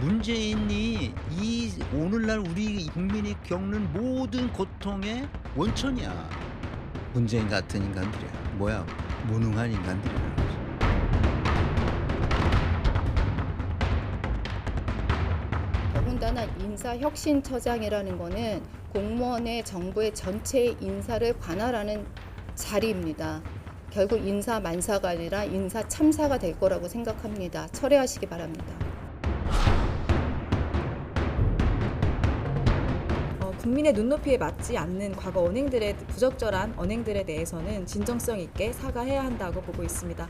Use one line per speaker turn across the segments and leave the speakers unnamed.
문재인이 이 오늘날 우리 국민이 겪는 모든 고통의 원천이야. 문재인 같은 인간들이야. 뭐야? 무능한 인간들이라는 거지.
더군다나 인사혁신처장이라는 거는 공무원의 정부의 전체 인사를 관할하는 자리입니다. 결국 인사 만사가 아니라 인사 참사가 될 거라고 생각합니다. 철회하시기 바랍니다.
국민의 눈높이에 맞지 않는 과거 언행들의 부적절한 언행들에 대해서는 진정성 있게 사과해야 한다고 보고 있습니다.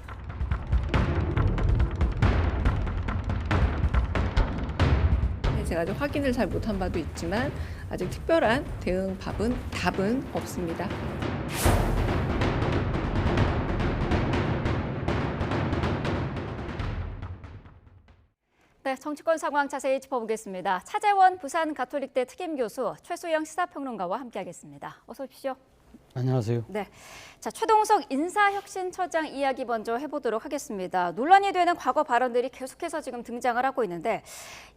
제가 아직 확인을 잘 못한 바도 있지만 아직 특별한 답은 없습니다.
네, 정치권 상황 자세히 짚어보겠습니다. 차재원 부산 가톨릭대 특임교수, 최수영 시사평론가와 함께하겠습니다. 어서 오십시오.
안녕하세요.
네, 자 최동석 인사혁신처장 이야기 먼저 해보도록 하겠습니다. 논란이 되는 과거 발언들이 계속해서 지금 등장을 하고 있는데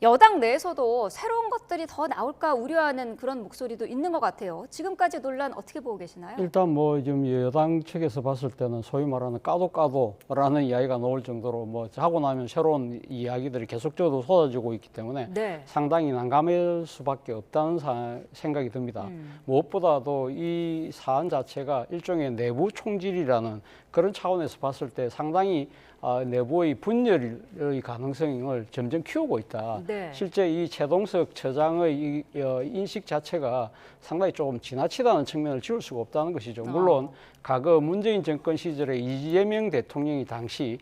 여당 내에서도 새로운 것들이 더 나올까 우려하는 그런 목소리도 있는 것 같아요. 지금까지 논란 어떻게 보고 계시나요?
일단 뭐 지금 여당 측에서 봤을 때는 소위 말하는 까도라는 이야기가 나올 정도로 뭐 하고 나면 새로운 이야기들이 계속적으로 쏟아지고 있기 때문에
네.
상당히 난감할 수밖에 없다는 생각이 듭니다. 무엇보다도 이 사안 자체가 일종의 내부 총질이라는 그런 차원에서 봤을 때 상당히 내부의 분열의 가능성을 점점 키우고 있다.
네.
실제 이 최동석 처장의 인식 자체가 상당히 조금 지나치다는 측면을 지울 수가 없다는 것이죠. 물론 과거 문재인 정권 시절에 이재명 대통령이 당시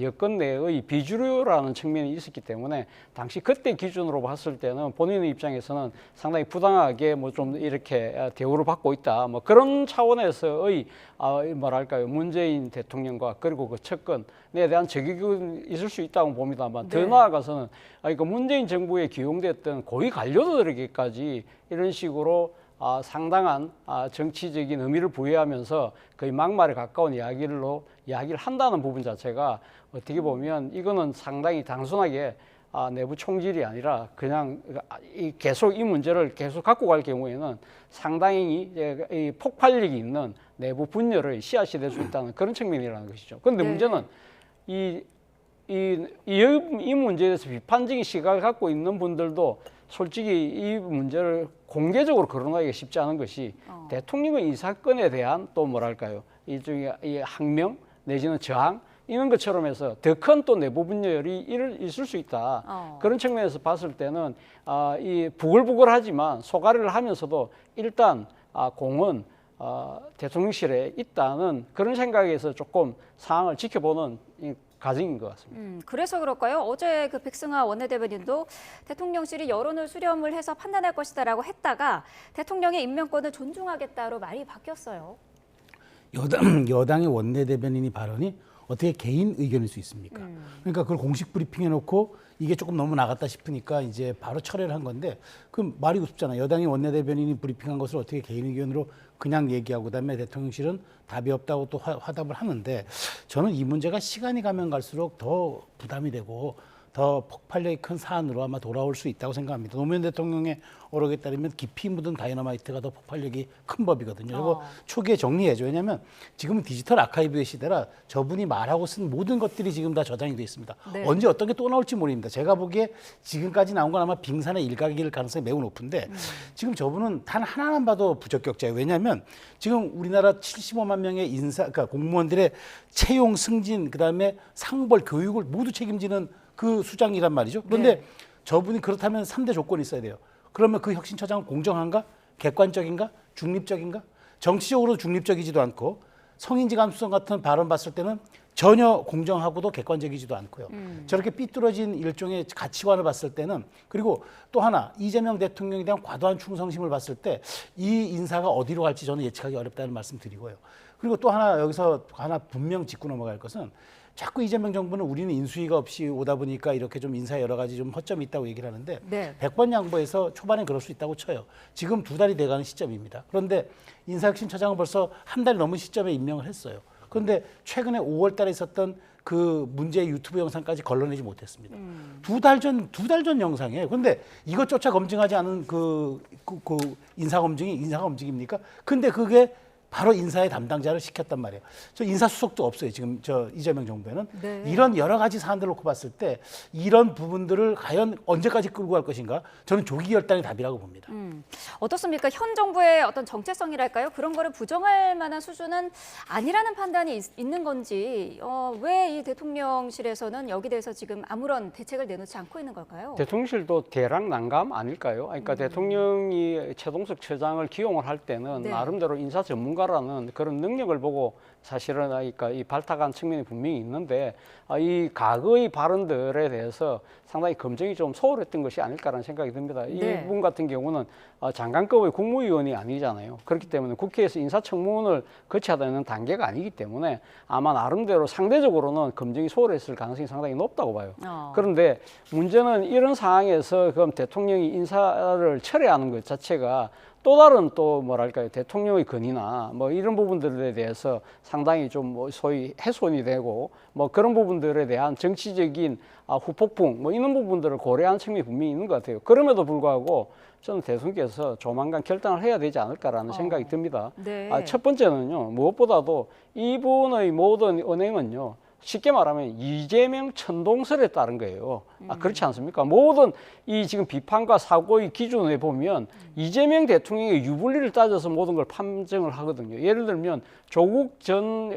여권 내의 비주류라는 측면이 있었기 때문에 당시 그때 기준으로 봤을 때는 본인의 입장에서는 상당히 부당하게 뭐 좀 이렇게 대우를 받고 있다. 뭐 그런 차원에서의 뭐랄까요, 문재인 대통령과 그리고 그 측근에 대한 적용이 있을 수 있다고 봅니다만 더 나아가서는 그 문재인 정부에 기용됐던 고위 관료들에게까지 이런 식으로 상당한 정치적인 의미를 부여하면서 거의 막말에 가까운 이야기를 한다는 부분 자체가 어떻게 보면 이거는 상당히 단순하게 내부 총질이 아니라 그냥 계속 이 문제를 계속 갖고 갈 경우에는 상당히 이 폭발력이 있는 내부 분열의 씨앗이 될 수 있다는 그런 측면이라는 것이죠. 그런데 문제는 이 문제에 대해서 비판적인 시각을 갖고 있는 분들도 솔직히 이 문제를 공개적으로 거론하기가 쉽지 않은 것이 대통령의 이 사건에 대한 또 뭐랄까요, 일종의 이 항명 내지는 저항 이런 것처럼 해서 더 큰 또 내부 분열이 있을 수 있다. 그런 측면에서 봤을 때는 이 부글부글하지만 소가리를 하면서도 일단 공은 대통령실에 있다는 그런 생각에서 조금 상황을 지켜보는 과정인 것 같습니다.
그래서 그럴까요? 어제 그 백승하 원내대변인도 대통령실이 여론을 수렴을 해서 판단할 것이다라고 했다가 대통령의 임명권을 존중하겠다로 말이 바뀌었어요.
여당의 원내대변인이 발언이 어떻게 개인 의견일 수 있습니까? 그러니까 그걸 공식 브리핑해놓고 이게 조금 너무 나갔다 싶으니까 이제 바로 철회를 한 건데 그 말이 우습잖아요. 여당의 원내대변인이 브리핑한 것을 어떻게 개인 의견으로 그냥 얘기하고 그다음에 대통령실은 답이 없다고 또 화답을 하는데 저는 이 문제가 시간이 가면 갈수록 더 부담이 되고 더 폭발력이 큰 사안으로 아마 돌아올 수 있다고 생각합니다. 노무현 대통령의 어록에 따르면 깊이 묻은 다이너마이트가 더 폭발력이 큰 법이거든요. 그리고 초기에 정리해줘. 왜냐하면 지금은 디지털 아카이브의 시대라 저분이 말하고 쓴 모든 것들이 지금 다 저장이 돼 있습니다.
네.
언제 어떤 게 또 나올지 모릅니다. 제가 보기에 지금까지 나온 건 아마 빙산의 일각일 가능성이 매우 높은데 지금 저분은 단 하나만 봐도 부적격자예요. 왜냐하면 지금 우리나라 75만 명의 그러니까 공무원들의 채용, 승진, 그다음에 상벌, 교육을 모두 책임지는 그 수장이란 말이죠. 그런데 저분이 그렇다면 3대 조건이 있어야 돼요. 그러면 그 혁신처장은 공정한가? 객관적인가? 중립적인가? 정치적으로 중립적이지도 않고 성인지 감수성 같은 발언 봤을 때는 전혀 공정하고도 객관적이지도 않고요. 저렇게 삐뚤어진 일종의 가치관을 봤을 때는 그리고 또 하나 이재명 대통령에 대한 과도한 충성심을 봤을 때 이 인사가 어디로 갈지 저는 예측하기 어렵다는 말씀 드리고요. 그리고 또 하나 여기서 하나 분명 짚고 넘어갈 것은 자꾸 이재명 정부는 우리는 인수위가 없이 오다 보니까 이렇게 좀 인사에 여러 가지 좀 허점이 있다고 얘기를 하는데 100번 양보해서 초반에 그럴 수 있다고 쳐요. 지금 2달이 돼가는 시점입니다. 그런데 인사혁신처장은 벌써 한 달이 넘은 시점에 임명을 했어요. 그런데 최근에 5월 달에 있었던 그 문제의 유튜브 영상까지 걸러내지 못했습니다. 두 달 전 영상이에요. 그런데 이것조차 검증하지 않은 그 인사가 검증입니까? 근데 그게 바로 인사의 담당자를 시켰단 말이에요. 저 인사수석도 없어요. 지금 저 이재명 정부에는.
네.
이런 여러 가지 사안들을 놓고 봤을 때 이런 부분들을 과연 언제까지 끌고 갈 것인가? 저는 조기 결단이 답이라고 봅니다.
어떻습니까? 현 정부의 어떤 정체성이랄까요? 그런 거를 부정할 만한 수준은 아니라는 판단이 있는 건지 왜 이 대통령실에서는 여기 대해서 지금 아무런 대책을 내놓지 않고 있는 걸까요?
대통령실도 대략 난감 아닐까요? 그러니까 대통령이 최동석 처장을 기용을 할 때는
네.
나름대로 인사 전문가라는 그런 능력을 보고 사실은 그러니까 이 발탁한 측면이 분명히 있는데 이 과거의 발언들에 대해서 상당히 검증이 좀 소홀했던 것이 아닐까라는 생각이 듭니다.
네.
이분 같은 경우는 장관급의 국무위원이 아니잖아요. 그렇기 때문에 국회에서 인사청문을 거쳐야 되는 단계가 아니기 때문에 아마 나름대로 상대적으로는 검증이 소홀했을 가능성이 상당히 높다고 봐요. 그런데 문제는 이런 상황에서 그럼 대통령이 인사를 철회하는 것 자체가 또 다른 또 뭐랄까요 대통령의 건의나 뭐 이런 부분들에 대해서 상당히 좀 뭐 소위 훼손이 되고 뭐 그런 부분들에 대한 정치적인 후폭풍 뭐 이런 부분들을 고려한 측면이 분명히 있는 것 같아요. 그럼에도 불구하고 저는 대통령께서 조만간 결단을 해야 되지 않을까라는 생각이 듭니다.
네.
첫 번째는요 무엇보다도 이분의 모든 은행은요. 쉽게 말하면 이재명 천동설에 따른 거예요. 그렇지 않습니까? 모든 이 지금 비판과 사고의 기준에 보면 이재명 대통령의 유불리를 따져서 모든 걸 판정을 하거든요. 예를 들면 조국 전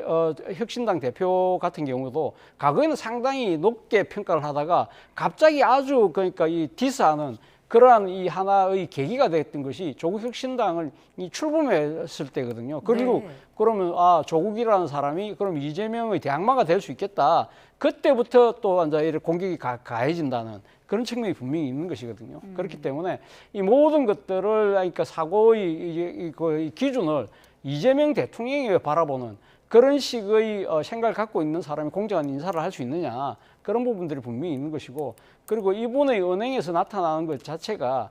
혁신당 대표 같은 경우도 과거에는 상당히 높게 평가를 하다가 갑자기 아주 그러니까 이 디스하는 그러한 이 하나의 계기가 됐던 것이 조국 혁신당을 출범했을 때거든요. 그리고
네.
그러면 조국이라는 사람이 그럼 이재명의 대항마가 될 수 있겠다. 그때부터 또 이제 이렇게 공격이 가해진다는 그런 측면이 분명히 있는 것이거든요. 그렇기 때문에 이 모든 것들을 그러니까 사고의 이 기준을 이재명 대통령이 바라보는 그런 식의 생각을 갖고 있는 사람이 공정한 인사를 할 수 있느냐 그런 부분들이 분명히 있는 것이고 그리고 이분의 은행에서 나타나는 것 자체가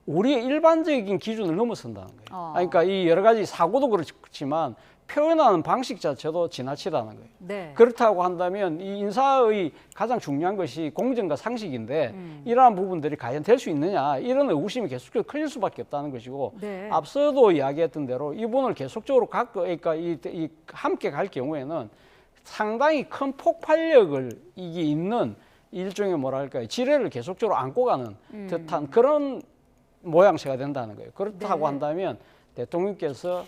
우리의 일반적인 기준을 넘어선다는 거예요. 그러니까 이 여러 가지 사고도 그렇지만 표현하는 방식 자체도 지나치다는 거예요.
네.
그렇다고 한다면 이 인사의 가장 중요한 것이 공정과 상식인데 이러한 부분들이 과연 될 수 있느냐 이런 의구심이 계속적으로 커질 수밖에 없다는 것이고
네.
앞서도 이야기했던 대로 이분을 계속적으로 그러니까 이 함께 갈 경우에는 상당히 큰 폭발력을 이게 있는 일종의 뭐랄까요 지뢰를 계속적으로 안고 가는 듯한 그런 모양새가 된다는 거예요. 그렇다고
네.
한다면 대통령께서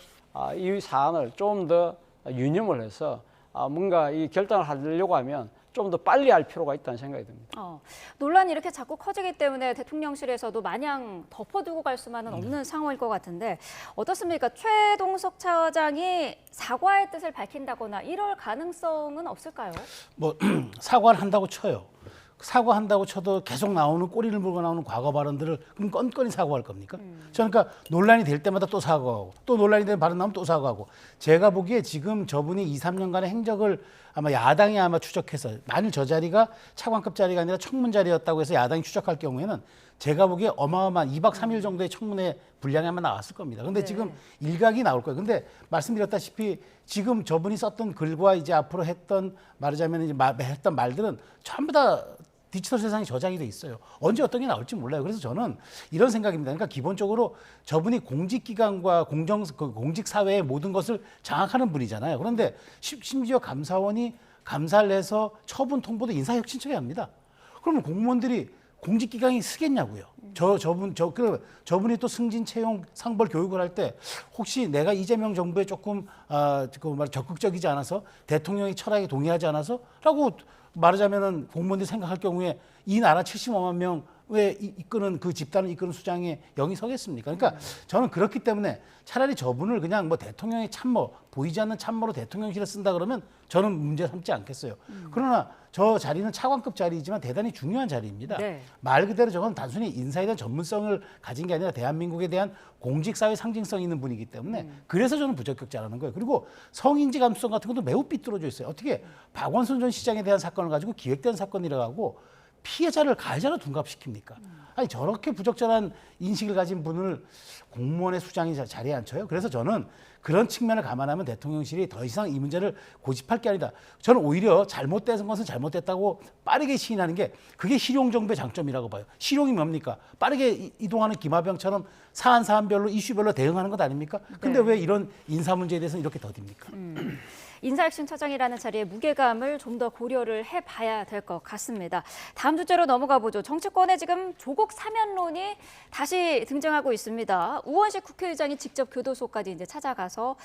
이 사안을 좀 더 유념을 해서 뭔가 이 결단을 하려고 하면 좀 더 빨리 할 필요가 있다는 생각이 듭니다.
논란이 이렇게 자꾸 커지기 때문에 대통령실에서도 마냥 덮어두고 갈 수만은 없는 상황일 것 같은데 어떻습니까? 최동석 차장이 사과의 뜻을 밝힌다거나 이럴 가능성은 없을까요?
뭐 사과를 한다고 쳐요. 사과한다고 쳐도 계속 나오는 꼬리를 물고 나오는 과거 발언들을 그럼 건건히 사과할 겁니까? 저는 그러니까 논란이 될 때마다 또 사과하고 또 논란이 되는 발언 나오면 또 사과하고 제가 보기에 지금 저분이 2, 3년간의 행적을 아마 야당이 아마 추적해서 만일 저 자리가 차관급 자리가 아니라 청문 자리였다고 해서 야당이 추적할 경우에는 제가 보기에 어마어마한 2박 3일 정도의 청문회 분량이 아마 나왔을 겁니다. 근데 지금 일각이 나올 거예요. 근데 말씀드렸다시피 지금 저분이 썼던 글과 이제 앞으로 했던 말하자면 이제 했던 말들은 전부 다 디지털 세상에 저장이 돼 있어요. 언제 어떤 게 나올지 몰라요. 그래서 저는 이런 생각입니다. 그러니까 기본적으로 저분이 공직기관과 공직 사회의 모든 것을 장악하는 분이잖아요. 그런데 심지어 감사원이 감사를 해서 처분 통보도 인사혁신처에 합니다. 그러면 공무원들이 공직기관이 쓰겠냐고요. 저분이 또 승진, 채용, 상벌 교육을 할 때 혹시 내가 이재명 정부에 조금 적극적이지 않아서 대통령의 철학에 동의하지 않아서라고 말하자면은 공무원들이 생각할 경우에 이 나라 75만 명에 이끄는 그 집단을 이끄는 수장에 영이 서겠습니까? 그러니까 저는 그렇기 때문에 차라리 저분을 그냥 뭐 대통령의 참모, 보이지 않는 참모로 대통령실에 쓴다 그러면 저는 문제 삼지 않겠어요. 그러나 저 자리는 차관급 자리이지만 대단히 중요한 자리입니다.
네.
말 그대로 저건 단순히 인사에 대한 전문성을 가진 게 아니라 대한민국에 대한 공직사회 상징성이 있는 분이기 때문에 그래서 저는 부적격자라는 거예요. 그리고 성인지 감수성 같은 것도 매우 삐뚤어져 있어요. 어떻게 박원순 전 시장에 대한 사건을 가지고 기획된 사건이라고 하고 피해자를 가해자로 둔갑시킵니까? 아니 저렇게 부적절한 인식을 가진 분을 공무원의 수장이 자리에 앉혀요. 그래서 저는 그런 측면을 감안하면 대통령실이 더 이상 이 문제를 고집할 게 아니다. 저는 오히려 잘못된 것은 잘못됐다고 빠르게 시인하는 게 그게 실용 정부의 장점이라고 봐요. 실용이 뭡니까? 빠르게 이동하는 기마병처럼 사안별로 이슈별로 대응하는 것 아닙니까? 근데 왜 이런 인사 문제에 대해서는 이렇게 더딥니까?
인사혁신처장이라는 자리의 무게감을 좀 더 고려를 해봐야 될 것 같습니다. 다음 주제로 넘어가 보죠. 정치권에 지금 조국 사면론이 다시 등장하고 있습니다. 우원식 국회의장이 직접 교도소까지 이제 찾아가서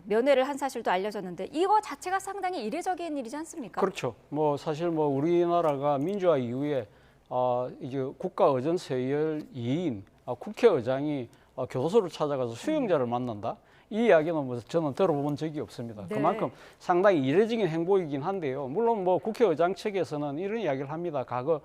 면회를 한 사실도 알려졌는데 이거 자체가 상당히 이례적인 일이지 않습니까?
그렇죠. 뭐 사실 뭐 우리나라가 민주화 이후에 이제 국가의전서열 2인 국회의장이 교도소를 찾아가서 수용자를 만난다. 이 이야기는 뭐 저는 들어본 적이 없습니다.
네.
그만큼 상당히 이례적인 행보이긴 한데요. 물론 뭐 국회의장 측에서는 이런 이야기를 합니다. 과거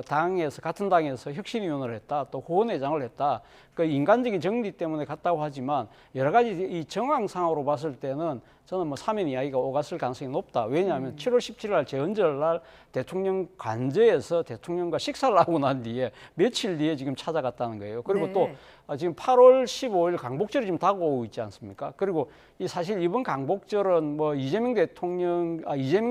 당에서 같은 당에서 혁신위원을 했다, 또 후원회장을 했다. 그 인간적인 정리 때문에 갔다고 하지만 여러 가지 이 정황상으로 봤을 때는 저는 뭐 사면 이야기가 오갔을 가능성이 높다. 왜냐하면 7월 17일 날 재헌절 날 대통령 관저에서 대통령과 식사를 하고 난 뒤에 며칠 뒤에 지금 찾아갔다는 거예요. 그리고
네.
또 지금 8월 15일 강복절이 지금 다가오고 있지 않습니까? 그리고 이 사실 이번 강복절은 뭐 이재명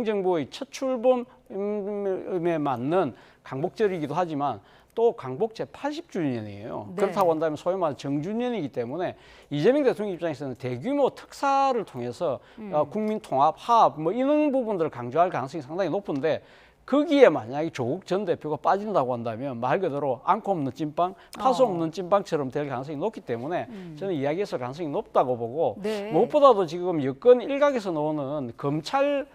정부의 첫 출범에 맞는 강복절이기도 하지만 또 강복 제80주년이에요.
네.
그렇다고 한다면 소위 말하는 정주년이기 때문에 이재명 대통령 입장에서는 대규모 특사를 통해서 국민 통합, 화합 뭐 이런 부분들을 강조할 가능성이 상당히 높은데 거기에 만약에 조국 전 대표가 빠진다고 한다면 말 그대로 앙코 없는 찐빵, 파수 없는 찐빵처럼 될 가능성이 높기 때문에 저는 이야기했을 가능성이 높다고 보고
네.
무엇보다도 지금 여권 일각에서 나오는 검찰,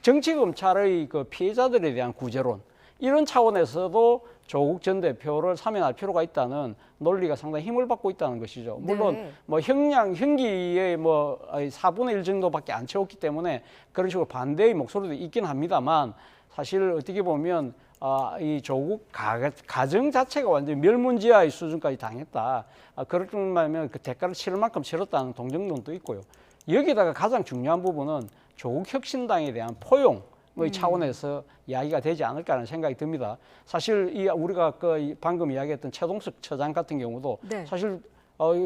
정치 검찰의 그 피해자들에 대한 구제론 이런 차원에서도 조국 전 대표를 사면할 필요가 있다는 논리가 상당히 힘을 받고 있다는 것이죠. 물론
네.
뭐 형기의 뭐 4분의 1 정도밖에 안 채웠기 때문에 그런 식으로 반대의 목소리도 있긴 합니다만 사실 어떻게 보면 이 조국 가정 자체가 완전히 멸문지하의 수준까지 당했다. 그럴 정도면 그 대가를 치를 만큼 치렀다는 동정론도 있고요. 여기다가 가장 중요한 부분은 조국 혁신당에 대한 포용 의 차원에서 이야기가 되지 않을까라는 생각이 듭니다. 사실 우리가 방금 이야기했던 최동석 처장 같은 경우도
네.
사실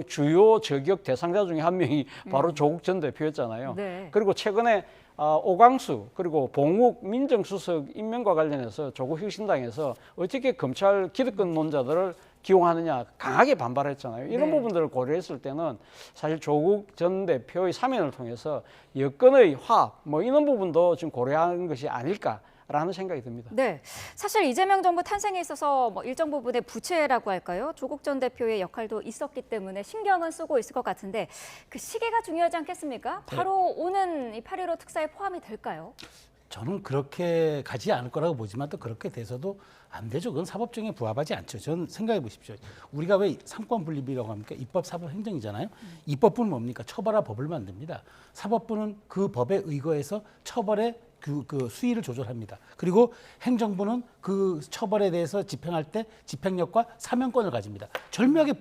주요 저격 대상자 중에 한 명이 바로 조국 전 대표였잖아요.
네.
그리고 최근에 오광수 그리고 봉욱 민정수석 임명과 관련해서 조국 혁신당에서 어떻게 검찰 기득권론자들을 기용하느냐 강하게 반발했잖아요. 이런
네.
부분들을 고려했을 때는 사실 조국 전 대표의 사면을 통해서 여권의 화합 뭐 이런 부분도 좀 고려하는 것이 아닐까라는 생각이 듭니다.
네, 사실 이재명 정부 탄생에 있어서 뭐 일정 부분의 부채라고 할까요? 조국 전 대표의 역할도 있었기 때문에 신경은 쓰고 있을 것 같은데 그 시기가 중요하지 않겠습니까? 바로 오는 이 8.15 특사에 포함이 될까요?
저는 그렇게 가지 않을 거라고 보지만 또 그렇게 돼서도 안 되죠. 그건 사법정에 부합하지 않죠. 저는 생각해 보십시오. 우리가 왜 상권 분립이라고 합니까? 입법, 사법, 행정이잖아요. 입법부는 뭡니까? 처벌할 법을 만듭니다. 사법부는 그 법에 의거해서 처벌의 그 수위를 조절합니다. 그리고 행정부는 그 처벌에 대해서 집행할 때 집행력과 사면권을 가집니다. 절묘하게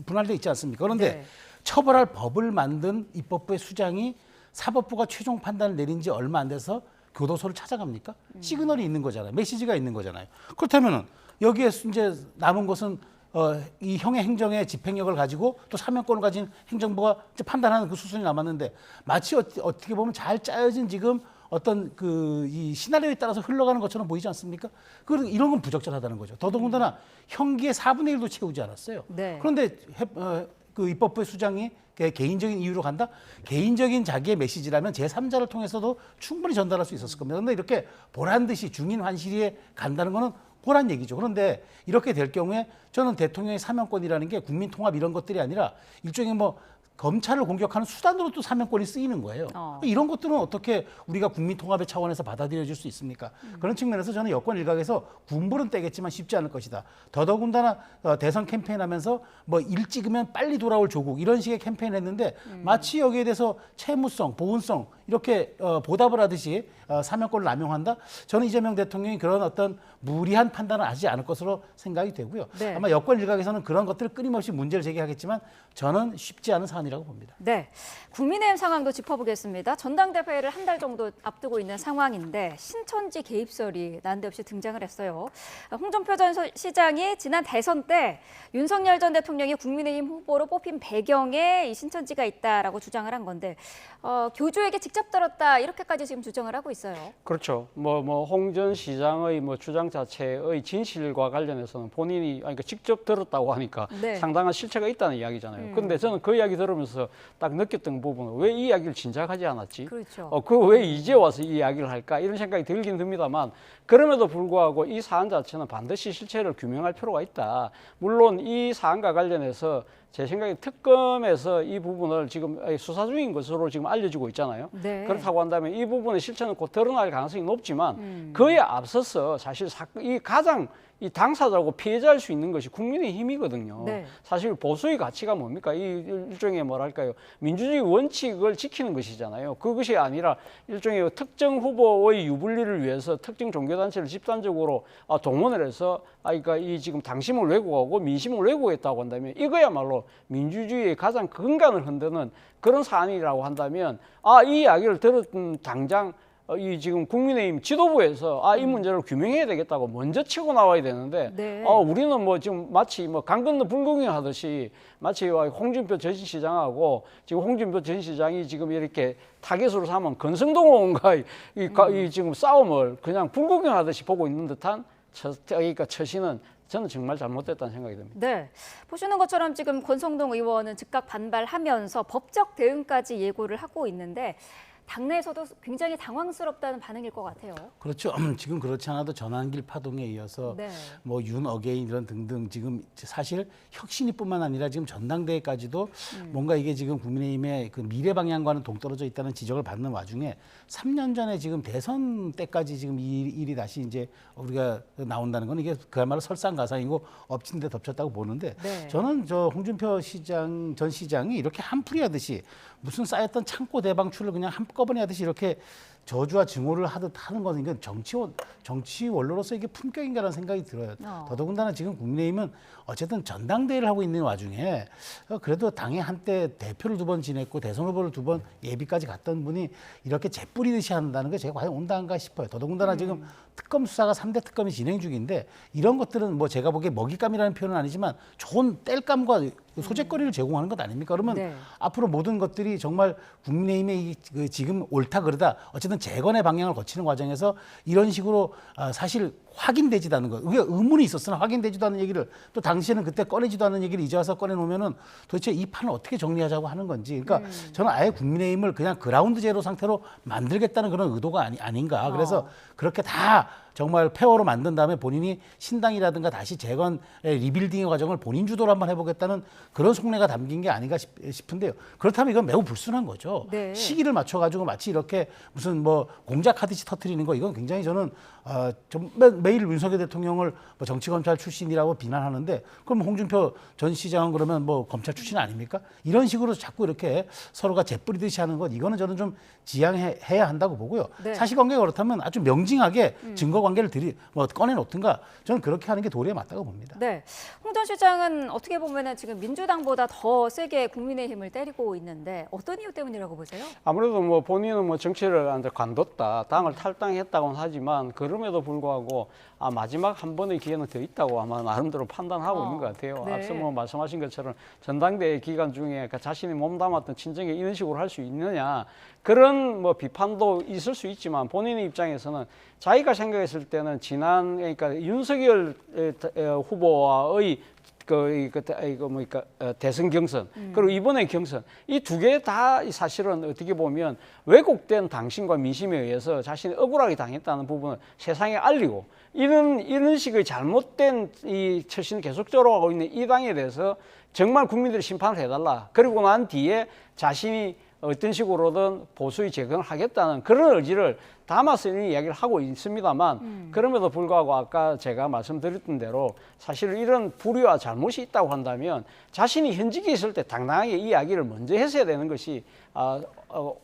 분할되어 있지 않습니까? 그런데
네.
처벌할 법을 만든 입법부의 수장이 사법부가 최종 판단을 내린 지 얼마 안 돼서 교도소를 찾아갑니까? 시그널이 있는 거잖아요. 메시지가 있는 거잖아요. 그렇다면은 여기에 이제 남은 것은 이 형의 행정의 집행력을 가지고 또 사면권을 가진 행정부가 이제 판단하는 그 수순이 남았는데 마치 어떻게 보면 잘 짜여진 지금 어떤 이 시나리오에 따라서 흘러가는 것처럼 보이지 않습니까? 이런 건 부적절하다는 거죠. 더더군다나 형기의 4분의 1도 채우지 않았어요.
네.
그런데 그 입법부의 수장이 개인적인 이유로 간다? 개인적인 자기의 메시지라면 제3자를 통해서도 충분히 전달할 수 있었을 겁니다. 그런데 이렇게 보란 듯이 중인 환시리에 간다는 거는 고란 얘기죠. 그런데 이렇게 될 경우에 저는 대통령의 사면권이라는 게 국민 통합 이런 것들이 아니라 일종의 뭐 검찰을 공격하는 수단으로 또 사면권이 쓰이는 거예요. 이런 것들은 어떻게 우리가 국민 통합의 차원에서 받아들여질 수 있습니까? 그런 측면에서 저는 여권 일각에서 군불은 떼겠지만 쉽지 않을 것이다. 더더군다나 대선 캠페인하면서 뭐 일 찍으면 빨리 돌아올 조국 이런 식의 캠페인을 했는데 마치 여기에 대해서 채무성, 보훈성 이렇게 보답을 하듯이 사명권을 남용한다. 저는 이재명 대통령이 그런 어떤 무리한 판단을 하지 않을 것으로 생각이 되고요.
네.
아마 여권 일각에서는 그런 것들을 끊임없이 문제를 제기하겠지만 저는 쉽지 않은 사안이라고 봅니다.
네, 국민의힘 상황도 짚어보겠습니다. 전당대회를 한 달 정도 앞두고 있는 상황인데 신천지 개입설이 난데없이 등장을 했어요. 홍준표 전 시장이 지난 대선 때 윤석열 전 대통령이 국민의힘 후보로 뽑힌 배경에 이 신천지가 있다라고 주장을 한 건데 교주에게 직접 들었다 이렇게까지 지금 주장을 하고 있어요.
그렇죠. 홍 전 시장의 주장 자체의 진실과 관련해서는 본인이 그러니까 직접 들었다고 하니까
네.
상당한 실체가 있다는 이야기잖아요. 그런데 저는 그 이야기 들으면서 딱 느꼈던 부분은 왜 이 이야기를 진작하지 않았지?
그렇죠.
그 왜 이제 와서 이 이야기를 할까? 이런 생각이 들긴 듭니다만 그럼에도 불구하고 이 사안 자체는 반드시 실체를 규명할 필요가 있다. 물론 이 사안과 관련해서 제 생각에 특검에서 이 부분을 지금 수사 중인 것으로 지금 알려지고 있잖아요.
네.
그렇다고 한다면 이 부분의 실체는 곧 드러날 가능성이 높지만 그에 앞서서 사실 이 가장 이 당사자고 피해자일 수 있는 것이 국민의힘이거든요.
네.
사실 보수의 가치가 뭡니까? 이 일종의 뭐랄까요? 민주주의 원칙을 지키는 것이잖아요. 그것이 아니라 일종의 특정 후보의 유불리를 위해서 특정 종교단체를 집단적으로 동원을 해서 그러니까 이 지금 당심을 왜곡하고 민심을 왜곡했다고 한다면 이거야말로 민주주의의 가장 근간을 흔드는 그런 사안이라고 한다면 이 이야기를 들은 당장 이 지금 국민의힘 지도부에서 이 문제를 규명해야 되겠다고 먼저 치고 나와야 되는데
네.
우리는 지금 마치 강 건너 불구경 하듯이 마치 홍준표 전 시장하고 지금 홍준표 전 시장이 지금 이렇게 타겟으로 삼은 건성동원과 이 지금 싸움을 그냥 불구경 하듯이 보고 있는 듯한 그러니까 처신은 저는 정말 잘못됐다는 생각이 듭니다.
네, 보시는 것처럼 지금 권성동 의원은 즉각 반발하면서 법적 대응까지 예고를 하고 있는데 당내에서도 굉장히 당황스럽다는 반응일 것 같아요.
그렇죠. 지금 그렇지 않아도 전환길 파동에 이어서
네.
윤 어게인 이런 등등 지금 사실 혁신이뿐만 아니라 지금 전당대회까지도 뭔가 이게 지금 국민의힘의 그 미래 방향과는 동떨어져 있다는 지적을 받는 와중에 3년 전에 지금 대선 때까지 지금 이 일이 다시 이제 우리가 나온다는 건 이게 그야말로 설상가상이고 엎친 데 덮쳤다고 보는데
네.
저는 홍준표 전 시장이 이렇게 한풀이하듯이 무슨 쌓였던 창고 대방출을 그냥 한꺼번에 하듯이 이렇게 저주와 증오를 하듯 하는 것은 이건 정치 원로로서 이게 품격인가라는 생각이 들어요. 더더군다나 지금 국민의힘은 어쨌든 전당대회를 하고 있는 와중에 그래도 당에 한때 대표를 2번 지냈고 대선 후보를 2번 예비까지 갔던 분이 이렇게 재뿌리듯이 한다는 게 제가 과연 온당한가 싶어요. 더더군다나 지금 특검 수사가 3대 특검이 진행 중인데 이런 것들은 제가 보기에 먹잇감이라는 표현은 아니지만 좋은 땔감과 소재거리를 제공하는 것 아닙니까? 그러면
네.
앞으로 모든 것들이 정말 국민의힘의 지금 옳다 그르다 어쨌든 재건의 방향을 거치는 과정에서 이런 식으로 사실 확인되지도 않는 것, 그게 의문이 있었으나 확인되지도 않는 얘기를 또 당시에는 그때 꺼내지도 않는 얘기를 이제 와서 꺼내놓으면은 도대체 이 판을 어떻게 정리하자고 하는 건지. 그러니까 저는 아예 국민의힘을 그냥 그라운드 제로 상태로 만들겠다는 그런 의도가 아닌가. 그래서 그렇게 다 정말 폐허로 만든 다음에 본인이 신당이라든가 다시 재건의 리빌딩의 과정을 본인 주도로 한번 해보겠다는 그런 속내가 담긴 게 아닌가 싶은데요. 그렇다면 이건 매우 불순한 거죠.
네.
시기를 맞춰가지고 마치 이렇게 무슨 공작하듯이 터트리는 거 이건 굉장히 저는 매일 윤석열 대통령을 정치검찰 출신이라고 비난하는데 그럼 홍준표 전 시장은 그러면 검찰 출신 아닙니까? 이런 식으로 자꾸 이렇게 서로가 재뿌리듯이 하는 것 이거는 저는 좀 지양해야 한다고 보고요.
네.
사실관계가 그렇다면 아주 명징하게 증거관계를 꺼내놓든가 저는 그렇게 하는 게 도리에 맞다고 봅니다.
네, 홍 전 시장은 어떻게 보면은 지금 민주당보다 더 세게 국민의힘을 때리고 있는데 어떤 이유 때문이라고 보세요?
아무래도 본인은 정치를 관뒀다, 당을 탈당했다고는 하지만 그럼에도 불구하고 마지막 한 번의 기회는 더 있다고 아마 나름대로 판단하고 있는 것 같아요.
네.
앞서 말씀하신 것처럼 전당대회 기간 중에 자신이 몸담았던 친정에 이런 식으로 할 수 있느냐 그런 비판도 있을 수 있지만 본인의 입장에서는 자기가 생각했을 때는 그러니까 윤석열 후보와의 대선 경선 그리고 이번에 경선 이 두 개 다 사실은 어떻게 보면 왜곡된 당신과 민심에 의해서 자신이 억울하게 당했다는 부분을 세상에 알리고 이런 식의 잘못된 이 처신을 계속적으로 하고 있는 이 당에 대해서 정말 국민들이 심판을 해달라. 그리고 난 뒤에 자신이 어떤 식으로든 보수의 재건을 하겠다는 그런 의지를 담아서 이런 이야기를 하고 있습니다만 그럼에도 불구하고 아까 제가 말씀드렸던 대로 사실 이런 불의와 잘못이 있다고 한다면 자신이 현직에 있을 때 당당하게 이 이야기를 먼저 했어야 되는 것이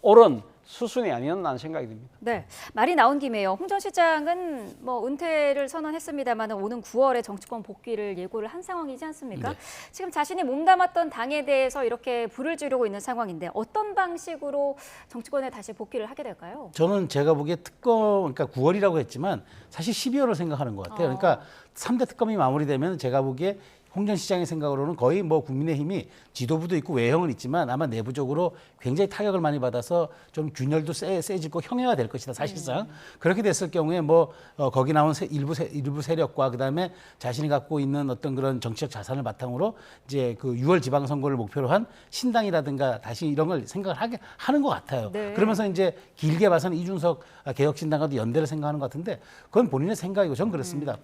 옳은 수순이 아니었나 하는 생각이 듭니다.
네, 말이 나온 김에요. 홍 전 시장은 뭐 은퇴를 선언했습니다만 오는 9월에 정치권 복귀를 예고를 한 상황이지 않습니까?
네.
지금 자신이 몸담았던 당에 대해서 이렇게 불을 지르고 있는 상황인데 어떤 방식으로 정치권에 다시 복귀를 하게 될까요?
저는 제가 보기에 특검, 그러니까 9월이라고 했지만 사실 12월을 생각하는 것 같아요. 그러니까 3대 특검이 마무리되면 제가 보기에 홍 전 시장의 생각으로는 거의 뭐 국민의힘이 지도부도 있고 외형은 있지만 아마 내부적으로 굉장히 타격을 많이 받아서 좀 균열도 세지고 형해가 될 것이다 사실상. 그렇게 됐을 경우에 뭐 거기 나온 일부 세력과 그다음에 자신이 갖고 있는 어떤 그런 정치적 자산을 바탕으로 이제 그 6월 지방선거를 목표로 한 신당이라든가 다시 이런 걸 생각을 하는 것 같아요.
네.
그러면서 이제 길게 봐서는 이준석 개혁신당과도 연대를 생각하는 것 같은데 그건 본인의 생각이고 저는 그렇습니다.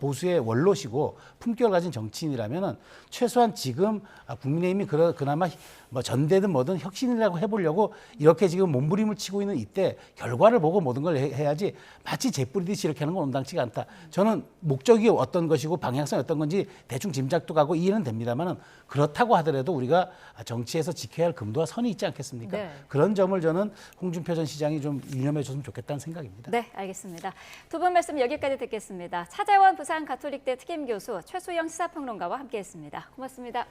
보수의 원로시고 품격을 가진 정치인이라면은 최소한 지금 국민의힘이 그나마 뭐 전대든 뭐든 혁신이라고 해보려고 이렇게 지금 몸부림을 치고 있는 이때 결과를 보고 모든 걸 해야지 마치 재뿌리듯이 이렇게 하는 건 온당치가 않다. 저는 목적이 어떤 것이고 방향성이 어떤 건지 대충 짐작도 가고 이해는 됩니다만은 그렇다고 하더라도 우리가 정치에서 지켜야 할 금도와 선이 있지 않겠습니까?
네.
그런 점을 저는 홍준표 전 시장이 좀 유념해 줬으면 좋겠다는 생각입니다.
네, 알겠습니다. 두 분 말씀 여기까지 듣겠습니다. 차재원 부산 가톨릭대 특임교수 최수영 시사평론가와 함께했습니다. 고맙습니다.